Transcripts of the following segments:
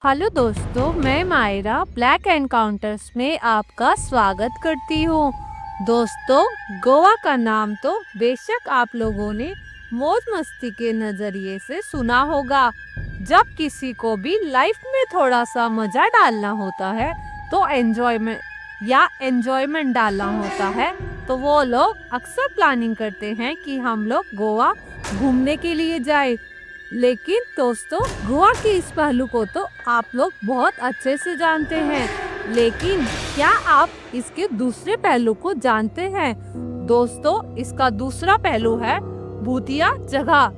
Hello दोस्तों, मैं Myra black encounters में आपका स्वागत करती हूँ। दोस्तों, गोवा का नाम तो बेशक आप लोगों ने मौज मस्ती के नज़रिए से सुना होगा। जब किसी को भी लाइफ में थोड़ा सा मज़ा डालना होता है तो एंजॉयमेंट डालना होता है, तो वो लोग अक्सर प्लानिंग करते हैं कि हम लोग गोवा घूमने के लिए जाए। लेकिन दोस्तों, गोवा के इस पहलू को तो आप लोग बहुत अच्छे से जानते हैं, लेकिन क्या आप इसके दूसरे पहलू को जानते हैं? दोस्तों, इसका दूसरा पहलू है भूतिया जगह।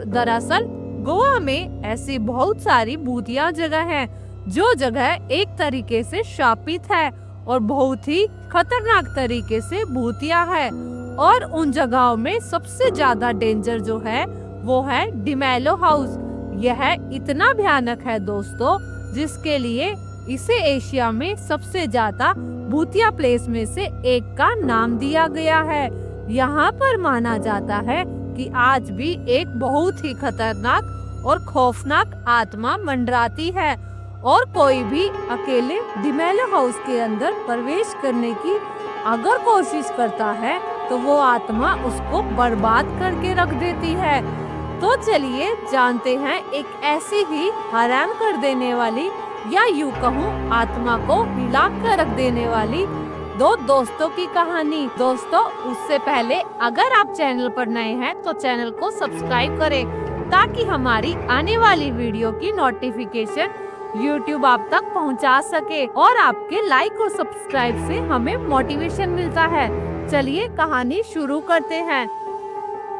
दरअसल गोवा में ऐसी बहुत सारी भूतिया जगह हैं, जो जगह एक तरीके से शापित है और बहुत ही खतरनाक तरीके से भूतिया है। और उन जगहों में सबसे ज्यादा डेंजर जो है वो है डिमेलो हाउस। यह इतना भयानक है दोस्तों, जिसके लिए इसे एशिया में सबसे ज्यादा भूतिया प्लेस में से एक का नाम दिया गया है। यहाँ पर माना जाता है कि आज भी एक बहुत ही खतरनाक और खौफनाक आत्मा मंडराती है, और कोई भी अकेले डिमेलो हाउस के अंदर प्रवेश करने की अगर कोशिश करता है तो वो आत्मा उसको बर्बाद करके रख देती है। तो चलिए जानते हैं एक ऐसी ही हैरान कर देने वाली, या यूं कहूँ आत्मा को हिला कर रख देने वाली दो दोस्तों की कहानी। दोस्तों, उससे पहले अगर आप चैनल पर नए हैं तो चैनल को सब्सक्राइब करें, ताकि हमारी आने वाली वीडियो की नोटिफिकेशन YouTube आप तक पहुंचा सके, और आपके लाइक और सब्सक्राइब से हमें मोटिवेशन मिलता है। चलिए कहानी शुरू करते हैं।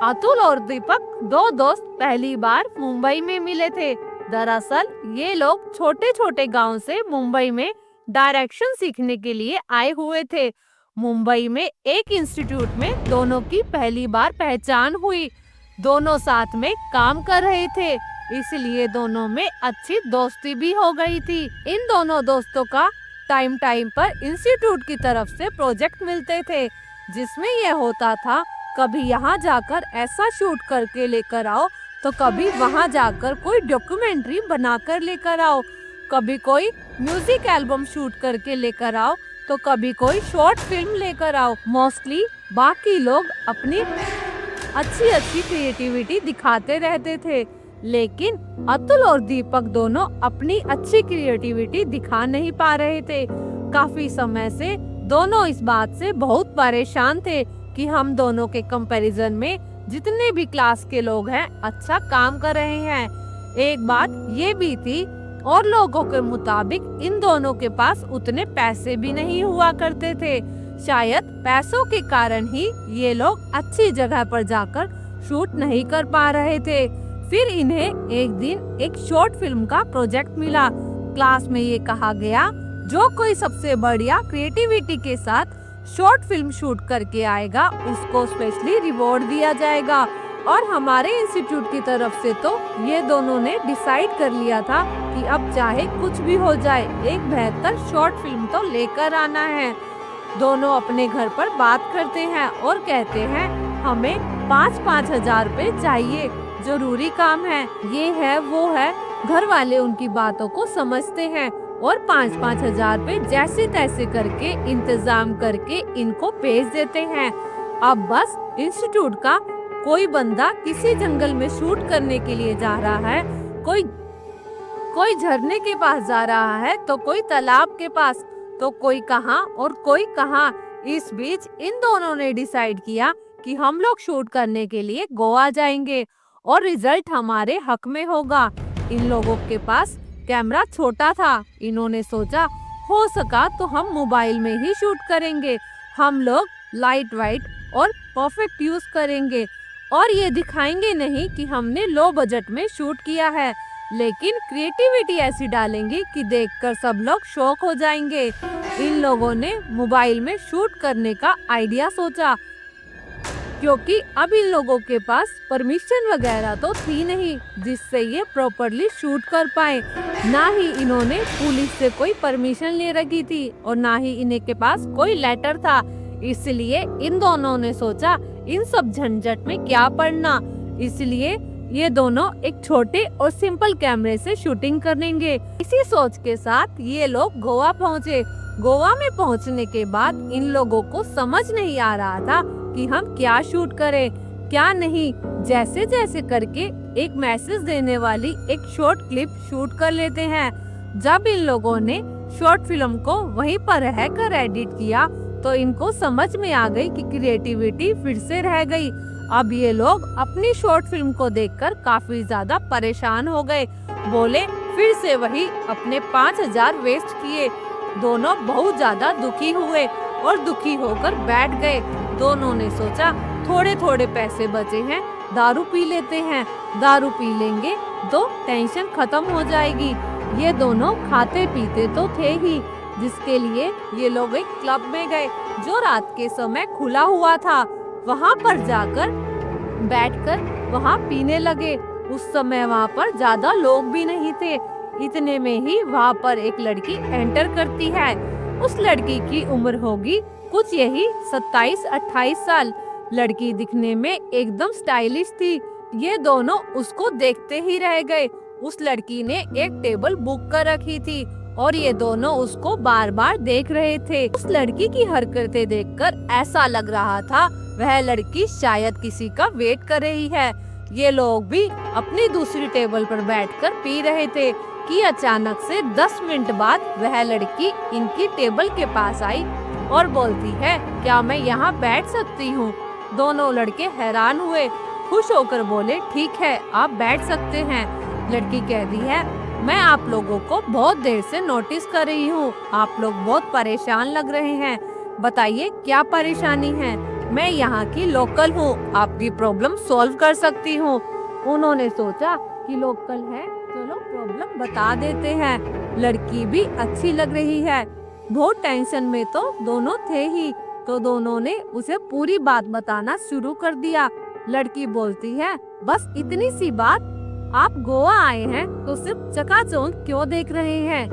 अतुल और दीपक दो दोस्त पहली बार मुंबई में मिले थे। दरअसल ये लोग छोटे छोटे गांव से मुंबई में डायरेक्शन सीखने के लिए आए हुए थे। मुंबई में एक इंस्टीट्यूट में दोनों की पहली बार पहचान हुई। दोनों साथ में काम कर रहे थे, इसलिए दोनों में अच्छी दोस्ती भी हो गई थी। इन दोनों दोस्तों का टाइम टाइम पर इंस्टीट्यूट की तरफ से प्रोजेक्ट मिलते थे, जिसमें यह होता था कभी यहाँ जाकर ऐसा शूट करके लेकर आओ, तो कभी वहाँ जाकर कोई डॉक्यूमेंट्री बनाकर लेकर आओ, कभी कोई म्यूजिक एल्बम शूट करके लेकर आओ, तो कभी कोई शॉर्ट फिल्म लेकर आओ। मोस्टली बाकी लोग अपनी अच्छी अच्छी क्रिएटिविटी दिखाते रहते थे, लेकिन अतुल और दीपक दोनों अपनी अच्छी क्रिएटिविटी दिखा नहीं पा रहे थे। काफी समय से दोनों इस बात से बहुत परेशान थे कि हम दोनों के कंपैरिजन में जितने भी क्लास के लोग हैं अच्छा काम कर रहे हैं। एक बात ये भी थी, और लोगों के मुताबिक इन दोनों के पास उतने पैसे भी नहीं हुआ करते थे। शायद पैसों के कारण ही ये लोग अच्छी जगह पर जाकर शूट नहीं कर पा रहे थे। फिर इन्हें एक दिन एक शॉर्ट फिल्म का प्रोजेक्ट मिला। क्लास में ये कहा गया, जो कोई सबसे बढ़िया क्रिएटिविटी के साथ शॉर्ट फिल्म शूट करके आएगा उसको स्पेशली रिवॉर्ड दिया जाएगा। और हमारे इंस्टीट्यूट की तरफ से तो ये दोनों ने डिसाइड कर लिया था कि अब चाहे कुछ भी हो जाए, एक बेहतर शॉर्ट फिल्म तो लेकर आना है। दोनों अपने घर पर बात करते हैं और कहते हैं हमें 5-5 हजार रुपए चाहिए, जरूरी काम है, ये है वो है। घर वाले उनकी बातों को समझते हैं और 5-5 हजार रुपए जैसे तैसे करके इंतजाम करके इनको भेज देते हैं। अब बस इंस्टीट्यूट का कोई बंदा किसी जंगल में शूट करने के लिए जा रहा है, कोई झरने के पास जा रहा है, तो कोई तालाब के पास, तो कोई कहाँ और कोई कहाँ। इस बीच इन दोनों ने डिसाइड किया कि हम लोग शूट करने के लिए गोवा जाएंगे और रिजल्ट हमारे हक में होगा। इन लोगों के पास कैमरा छोटा था। इन्होंने सोचा हो सका तो हम मोबाइल में ही शूट करेंगे, हम लोग लाइट वाइट और परफेक्ट यूज करेंगे, और ये दिखाएंगे नहीं कि हमने लो बजट में शूट किया है, लेकिन क्रिएटिविटी ऐसी डालेंगे कि देखकर सब लोग शॉक हो जाएंगे। इन लोगों ने मोबाइल में शूट करने का आइडिया सोचा, क्योंकि अब इन लोगों के पास परमिशन वगैरह तो थी नहीं जिससे ये प्रॉपरली शूट कर पाए। ना ही इन्होंने पुलिस से कोई परमिशन ले रखी थी और ना ही इन्हें के पास कोई लेटर था। इसलिए इन दोनों ने सोचा इन सब झंझट में क्या पड़ना, इसलिए ये दोनों एक छोटे और सिंपल कैमरे से शूटिंग करेंगे। इसी सोच के साथ ये लोग गोवा पहुँचे। गोवा में पहुँचने के बाद इन लोगों को समझ नहीं आ रहा था कि हम क्या शूट करें क्या नहीं। जैसे जैसे करके एक मैसेज देने वाली एक शॉर्ट क्लिप शूट कर लेते हैं। जब इन लोगों ने शॉर्ट फिल्म को वहीं पर रहकर एडिट किया तो इनको समझ में आ गई कि क्रिएटिविटी फिर से रह गई। अब ये लोग अपनी शॉर्ट फिल्म को देखकर काफी ज्यादा परेशान हो गए। बोले फिर से वही अपने 5000 वेस्ट किए। दोनों बहुत ज्यादा दुखी हुए और दुखी होकर बैठ गए। दोनों ने सोचा थोड़े थोड़े पैसे बचे हैं, दारू पी लेते हैं। दारू पी लेंगे तो टेंशन खत्म हो जाएगी। ये दोनों खाते पीते तो थे ही, जिसके लिए ये लोग एक क्लब में गए जो रात के समय खुला हुआ था। वहाँ पर जाकर बैठकर वहाँ पीने लगे। उस समय वहाँ पर ज्यादा लोग भी नहीं थे। इतने में ही वहाँ पर एक लड़की एंटर करती है। उस लड़की की उम्र होगी कुछ यही 27-28 साल। लड़की दिखने में एकदम स्टाइलिश थी। ये दोनों उसको देखते ही रह गए। उस लड़की ने एक टेबल बुक कर रखी थी और ये दोनों उसको बार बार देख रहे थे। उस लड़की की हरकतें देखकर ऐसा लग रहा था वह लड़की शायद किसी का वेट कर रही है। ये लोग भी अपनी दूसरी टेबल पर बैठकर पी रहे थे कि अचानक से 10 मिनट बाद वह लड़की इनकी टेबल के पास आई और बोलती है, क्या मैं यहाँ बैठ सकती हूँ? दोनों लड़के हैरान हुए, खुश होकर बोले, ठीक है आप बैठ सकते हैं। लड़की कहती है, मैं आप लोगों को बहुत देर से नोटिस कर रही हूँ। आप लोग बहुत परेशान लग रहे हैं। बताइए क्या परेशानी है? मैं यहाँ की लोकल हूँ, आपकी प्रॉब्लम सॉल्व कर सकती हूँ। उन्होंने सोचा कि लोकल है, चलो प्रॉब्लम बता देते हैं। लड़की भी अच्छी लग रही है। बहुत टेंशन में तो दोनों थे ही, तो दोनों ने उसे पूरी बात बताना शुरू कर दिया। लड़की बोलती है, बस इतनी सी बात, आप गोवा आए हैं तो सिर्फ चकाचौंध क्यों देख रहे हैं?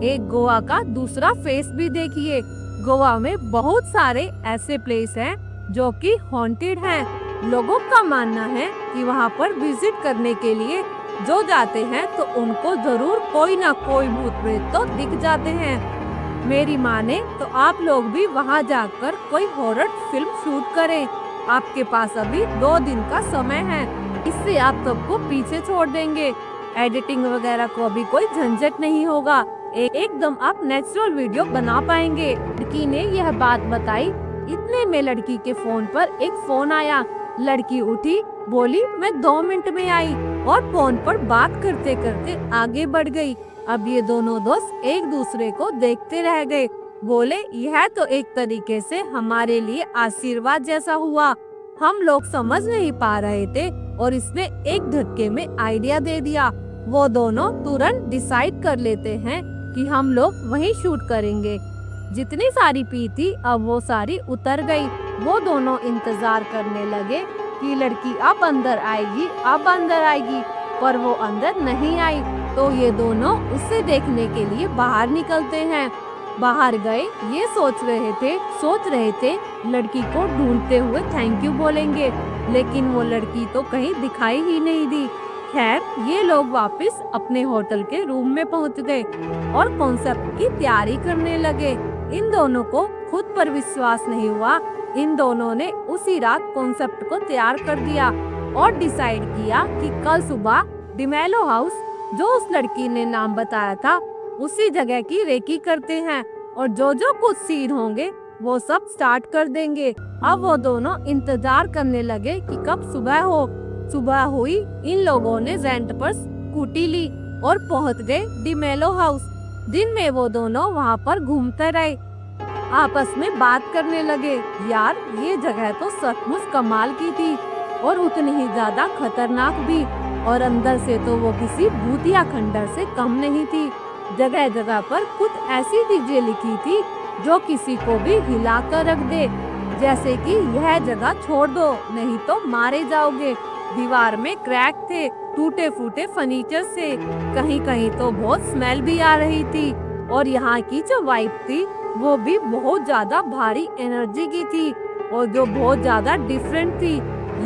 एक गोवा का दूसरा फेस भी देखिए। गोवा में बहुत सारे ऐसे प्लेस हैं जो कि हॉन्टेड हैं। लोगों का मानना है कि वहाँ पर विजिट करने के लिए जो जाते हैं तो उनको जरूर कोई ना कोई भूत प्रेत तो दिख जाते हैं। मेरी माने तो आप लोग भी वहाँ जाकर कोई हॉरर फिल्म शूट करें। आपके पास अभी 2 दिन का समय है, इससे आप सबको पीछे छोड़ देंगे। एडिटिंग वगैरह को अभी कोई झंझट नहीं होगा। एकदम आप नेचुरल वीडियो बना पाएंगे। लड़की ने यह बात बताई। इतने में लड़की के फोन पर एक फोन आया। लड़की उठी, बोली मैं 2 मिनट में आई और फोन पर बात करते करते आगे बढ़ गई। अब ये दोनों दोस्त एक दूसरे को देखते रह गए। बोले यह तो एक तरीके से हमारे लिए आशीर्वाद जैसा हुआ। हम लोग समझ नहीं पा रहे थे और इसने एक धक्के में आइडिया दे दिया। वो दोनों तुरंत डिसाइड कर लेते हैं कि हम लोग वहीं शूट करेंगे। जितनी सारी पी थी अब वो सारी उतर गई। वो दोनों इंतजार करने लगे कि लड़की अब अंदर आएगी, अब अंदर आएगी, पर वो अंदर नहीं आई। तो ये दोनों उसे देखने के लिए बाहर निकलते हैं। बाहर गए, ये सोच रहे थे लड़की को ढूंढते हुए थैंक यू बोलेंगे, लेकिन वो लड़की तो कहीं दिखाई ही नहीं दी। खैर ये लोग वापस अपने होटल के रूम में पहुंच गए और कॉन्सेप्ट की तैयारी करने लगे। इन दोनों को खुद पर विश्वास नहीं हुआ। इन दोनों ने उसी रात कॉन्सेप्ट को तैयार कर दिया और डिसाइड किया कि कल सुबह डिमेलो हाउस, जो उस लड़की ने नाम बताया था, उसी जगह की रेकी करते हैं और जो जो कुछ सीन होंगे वो सब स्टार्ट कर देंगे। अब वो दोनों इंतजार करने लगे कि कब सुबह हो। सुबह हुई, इन लोगों ने रेंट पर स्कूटी ली और पहुंच गए डिमेलो हाउस। दिन में वो दोनों वहां पर घूमते रहे, आपस में बात करने लगे। यार ये जगह तो सचमुच कमाल की थी और उतनी ही ज्यादा खतरनाक भी, और अंदर से तो वो किसी भूतिया खंडर से कम नहीं थी। जगह जगह पर कुछ ऐसी चीजें लिखी थी जो किसी को भी हिला कर रख दे, जैसे कि यह जगह छोड़ दो नहीं तो मारे जाओगे। दीवार में क्रैक थे, टूटे फूटे फर्नीचर से, कहीं कहीं तो बहुत स्मेल भी आ रही थी। और यहाँ की जो वाइब थी वो भी बहुत ज्यादा भारी एनर्जी की थी और जो बहुत ज्यादा डिफरेंट थी।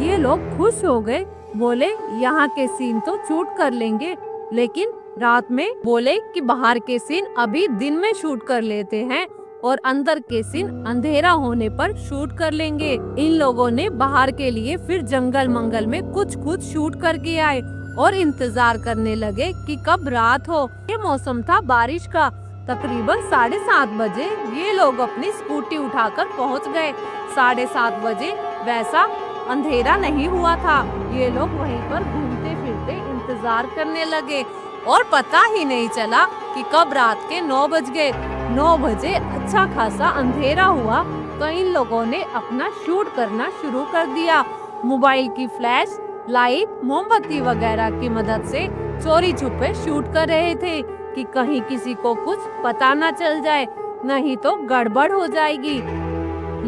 ये लोग खुश हो गए। बोले यहाँ के सीन तो शूट कर लेंगे, लेकिन रात में बोले कि बाहर के सीन अभी दिन में शूट कर लेते हैं और अंदर के सीन अंधेरा होने पर शूट कर लेंगे। इन लोगों ने बाहर के लिए फिर जंगल मंगल में कुछ शूट करके आए और इंतजार करने लगे कि कब रात हो। ये मौसम था बारिश का। तकरीबन 7:30 बजे ये लोग अपनी स्कूटी उठाकर पहुंच गए। 7:30 बजे वैसा अंधेरा नहीं हुआ था। ये लोग वहीं पर घूमते फिरते इंतजार करने लगे और पता ही नहीं चला कि कब रात के 9 बज गए। 9 बजे अच्छा खासा अंधेरा हुआ तो इन लोगों ने अपना शूट करना शुरू कर दिया। मोबाइल की फ्लैश लाइट, मोमबत्ती वगैरह की मदद से चोरी छुपे शूट कर रहे थे कि कहीं किसी को कुछ पता न चल जाए, नहीं तो गड़बड़ हो जाएगी।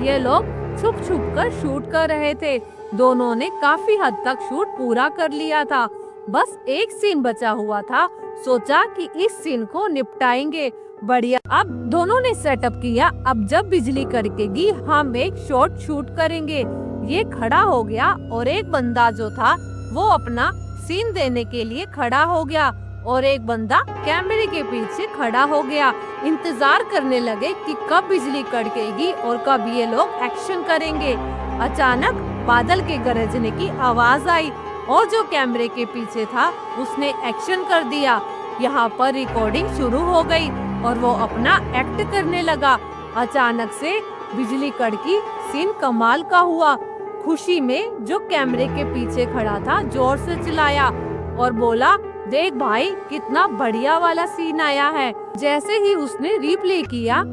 ये लोग छुप कर शूट कर रहे थे। दोनों ने काफी हद तक शूट पूरा कर लिया था। बस एक सीन बचा हुआ था। सोचा कि इस सीन को निपटाएंगे। बढ़िया। अब दोनों ने सेटअप किया। अब जब बिजली कड़केगी हम एक शॉट शूट करेंगे। ये खड़ा हो गया और एक बंदा जो था वो अपना सीन देने के लिए खड़ा हो गया और एक बंदा कैमरे के पीछे खड़ा हो गया। इंतजार करने लगे कि कब बिजली कड़केगी और कब ये लोग एक्शन करेंगे। अचानक बादल के गरजने की आवाज आई और जो कैमरे के पीछे था उसने एक्शन कर दिया। यहाँ पर रिकॉर्डिंग शुरू हो गई और वो अपना एक्ट करने लगा। अचानक से बिजली कड़की। सीन कमाल का हुआ। खुशी में जो कैमरे के पीछे खड़ा था जोर से चिल्लाया और बोला, देख भाई कितना बढ़िया वाला सीन आया है। जैसे ही उसने रिप्ले किया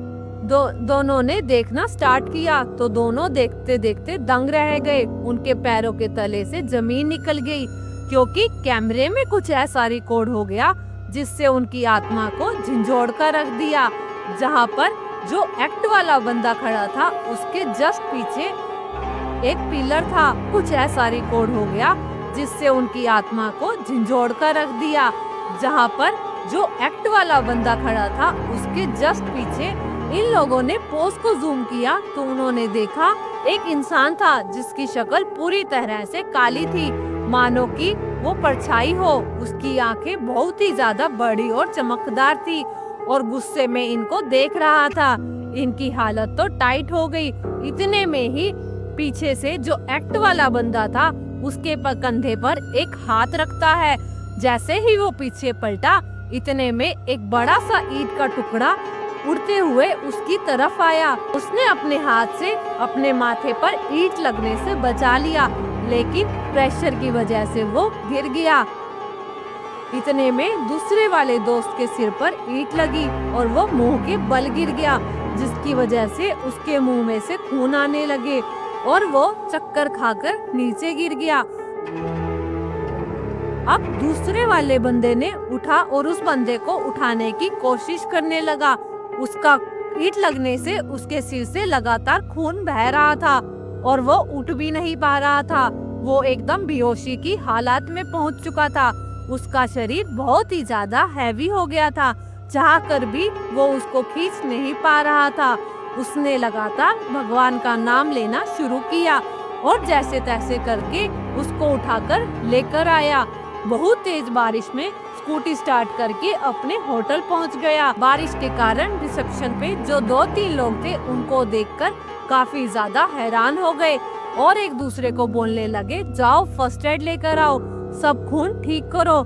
दोनों ने देखना स्टार्ट किया तो दोनों देखते देखते दंग रह गए। उनके पैरों के तले से जमीन निकल गई क्योंकि कैमरे में कुछ ऐसा रिकॉर्ड हो गया जिससे उनकी आत्मा को झंझोड़ कर रख दिया। जहाँ पर जो एक्ट वाला बंदा खड़ा था उसके जस्ट पीछे एक पिलर था। कुछ ऐसा रिकॉर्ड हो गया जिससे उनकी आत्मा को झंझोड़ कर रख दिया। जहाँ पर जो एक्ट वाला बंदा खड़ा था उसके जस्ट पीछे इन लोगों ने पोज को जूम किया तो उन्होंने देखा एक इंसान था जिसकी शक्ल पूरी तरह से काली थी, मानो कि वो परछाई हो। उसकी आंखें बहुत ही ज्यादा बड़ी और चमकदार थी और गुस्से में इनको देख रहा था। इनकी हालत तो टाइट हो गई। इतने में ही पीछे से जो एक्ट वाला बंदा था उसके कंधे पर एक हाथ रखता है। जैसे ही वो पीछे पलटा इतने में एक बड़ा सा ईंट का टुकड़ा उड़ते हुए उसकी तरफ आया। उसने अपने हाथ से अपने माथे पर ईंट लगने से बचा लिया, लेकिन प्रेशर की वजह से वो गिर गया। इतने में दूसरे वाले दोस्त के सिर पर ईंट लगी और वो मुंह के बल गिर गया, जिसकी वजह से उसके मुंह में से खून आने लगे और वो चक्कर खाकर नीचे गिर गया। अब दूसरे वाले बंदे ने उठा और उस बंदे को उठाने की कोशिश करने लगा। उसका ईंट लगने से उसके सिर से लगातार खून बह रहा था और वो उठ भी नहीं पा रहा था। वो एकदम बेहोशी की हालत में पहुंच चुका था। उसका शरीर बहुत ही ज्यादा हैवी हो गया था, चाह कर भी वो उसको खींच नहीं पा रहा था। उसने लगातार भगवान का नाम लेना शुरू किया और जैसे तैसे करके उसको उठाकर लेकर आया। बहुत तेज बारिश में स्कूटी स्टार्ट करके अपने होटल पहुंच गया। बारिश के कारण रिसेप्शन पे जो 2-3 लोग थे उनको देखकर काफी ज्यादा हैरान हो गए और एक दूसरे को बोलने लगे, जाओ फर्स्ट एड लेकर आओ, सब खून ठीक करो।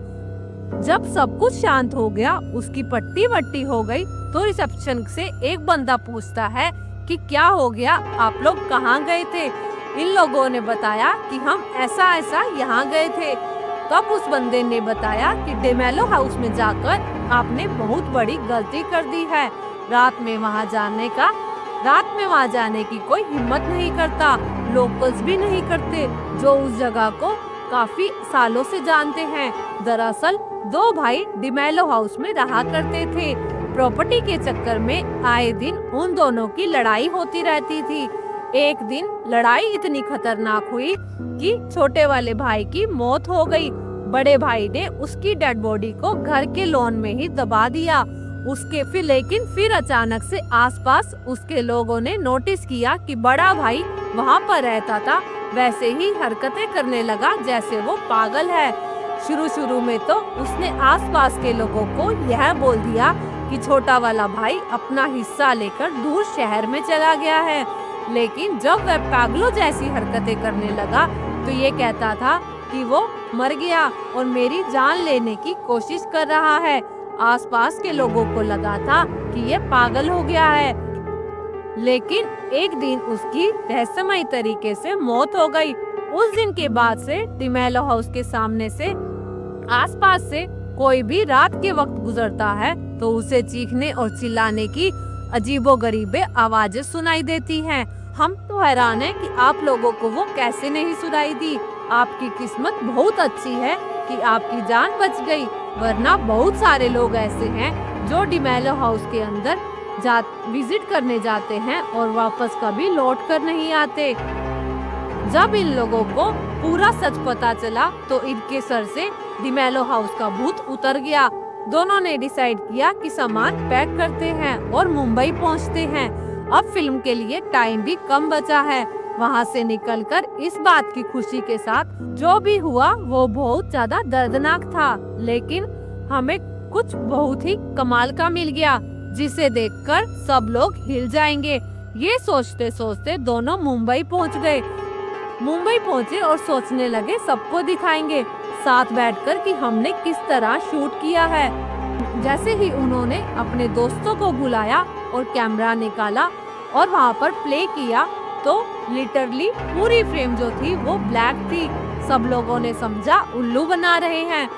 जब सब कुछ शांत हो गया, उसकी पट्टी वट्टी हो गई, तो रिसेप्शन से एक बंदा पूछता है कि क्या हो गया, आप लोग कहाँ गए थे? इन लोगों ने बताया कि हम ऐसा ऐसा यहाँ गए थे। तब उस बंदे ने बताया कि डेमेलो हाउस में जाकर आपने बहुत बड़ी गलती कर दी है। रात में वहाँ जाने की कोई हिम्मत नहीं करता, लोकल्स भी नहीं करते जो उस जगह को काफी सालों से जानते हैं। दरअसल 2 भाई डेमेलो हाउस में रहा करते थे। प्रॉपर्टी के चक्कर में आए दिन उन दोनों की लड़ाई होती रहती थी। एक दिन लड़ाई इतनी खतरनाक हुई कि छोटे वाले भाई की मौत हो गई। बड़े भाई ने उसकी डेड बॉडी को घर के लॉन में ही दबा दिया। लेकिन फिर अचानक से आसपास उसके लोगों ने नोटिस किया कि बड़ा भाई वहाँ पर रहता था वैसे ही हरकतें करने लगा जैसे वो पागल है। शुरू में तो उसने आसपास के लोगों को यह बोल दिया कि छोटा वाला भाई अपना हिस्सा लेकर दूर शहर में चला गया है, लेकिन जब वह पागलों जैसी हरकतें करने लगा तो ये कहता था कि वो मर गया और मेरी जान लेने की कोशिश कर रहा है। आसपास के लोगों को लगा था कि ये पागल हो गया है, लेकिन एक दिन उसकी रहस्यमयी तरीके से मौत हो गई। उस दिन के बाद से डिमेलो हाउस के सामने से आसपास से कोई भी रात के वक्त गुजरता है तो उसे चीखने और चिल्लाने की अजीबोगरीबे आवाजें सुनाई देती हैं। हम तो हैरान हैं कि आप लोगों को वो कैसे नहीं सुनाई दी। आपकी किस्मत बहुत अच्छी है कि आपकी जान बच गई, वरना बहुत सारे लोग ऐसे हैं जो डिमेलो हाउस के अंदर विजिट करने जाते हैं और वापस कभी लौट कर नहीं आते। जब इन लोगों को पूरा सच पता चला तो इनके सर से डिमेलो हाउस का भूत उतर गया। दोनों ने डिसाइड किया कि सामान पैक करते हैं और मुंबई पहुंचते हैं। अब फिल्म के लिए टाइम भी कम बचा है। वहां से निकलकर इस बात की खुशी के साथ जो भी हुआ वो बहुत ज्यादा दर्दनाक था, लेकिन हमें कुछ बहुत ही कमाल का मिल गया जिसे देखकर सब लोग हिल जाएंगे। ये सोचते सोचते दोनों मुंबई पहुंच गए। मुंबई पहुंचे और सोचने लगे सबको दिखाएंगे साथ बैठकर कि हमने किस तरह शूट किया है। जैसे ही उन्होंने अपने दोस्तों को बुलाया और कैमरा निकाला और वहां पर प्ले किया तो लिटरली पूरी फ्रेम जो थी वो ब्लैक थी। सब लोगों ने समझा उल्लू बना रहे हैं,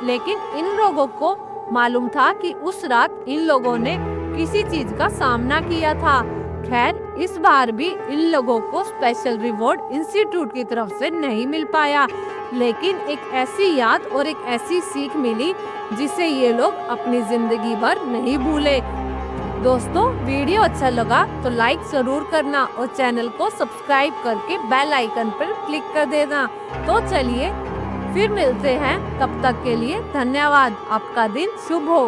लेकिन इन लोगों को मालूम था कि उस रात इन लोगों ने किसी चीज का सामना किया था। खैर इस बार भी इन लोगों को स्पेशल रिवॉर्ड इंस्टीट्यूट की तरफ से नहीं मिल पाया, लेकिन एक ऐसी याद और एक ऐसी सीख मिली जिसे ये लोग अपनी जिंदगी भर नहीं भूले। दोस्तों वीडियो अच्छा लगा तो लाइक जरूर करना और चैनल को सब्सक्राइब करके बेल आइकन पर क्लिक कर देना। तो चलिए फिर मिलते हैं, तब तक के लिए धन्यवाद। आपका दिन शुभ हो।